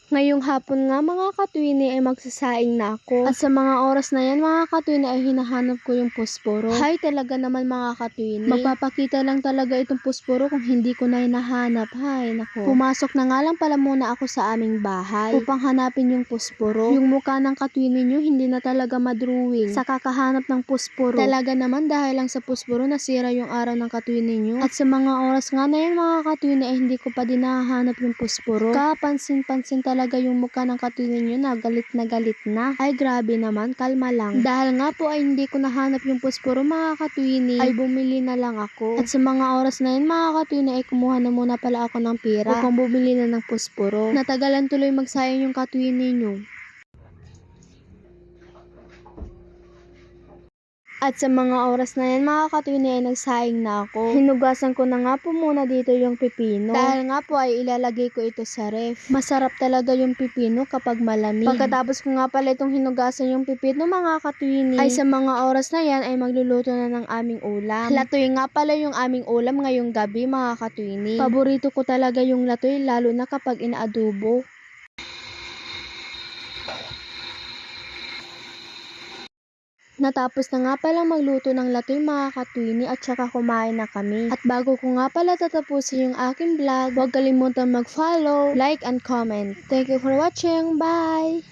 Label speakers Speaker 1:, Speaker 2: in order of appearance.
Speaker 1: Ngayong hapon nga mga katwini ay magsasaing na ako. At sa mga oras na yan mga katwini ay hinahanap ko yung pusporo. Hay talaga naman mga katwini. Magpapakita lang talaga itong pusporo kung hindi ko na hinahanap. Hay nako. Pumasok na nga lang pala muna ako sa aming bahay upang hanapin yung pusporo. Yung mukha ng katwini nyo hindi na talaga madrawing sa kakahanap ng pusporo. Talaga naman dahil lang sa pusporo nasira yung araw ng katwini nyo. At sa mga oras nga na yan mga katwini ay hindi ko pa din nahahanap yung pusporo. Kapansin-pansin talaga yung mukha ng katwini nyo na galit na. Ay grabe naman, kalma lang. Dahil nga po ay hindi ko nahanap yung pusporo mga katwini, ay bumili na lang ako. At sa mga oras na yun mga katwini ay kumuha na muna pala ako ng pera upang bumili na ng pusporo. Natagalan tuloy magsayang yung katwini nyo. At sa mga oras na yan mga katwini ay nagsaing na ako. Hinugasan ko na nga po muna dito yung pipino. Dahil nga po ay ilalagay ko ito sa ref. Masarap talaga yung pipino kapag malamig. Pagkatapos ko nga pala itong hinugasan yung pipino mga katwini, ay sa mga oras na yan ay magluluto na ng aming ulam. Latoy nga pala yung aming ulam ngayong gabi mga katwini. Paborito ko talaga yung latoy lalo na kapag inaadobo. Natapos na nga palang magluto ng latoy mga katwini at saka kumain na kami. At bago ko nga pala tatapusin yung aking vlog, huwag kalimutan mag-follow, like, and comment. Thank you for watching. Bye!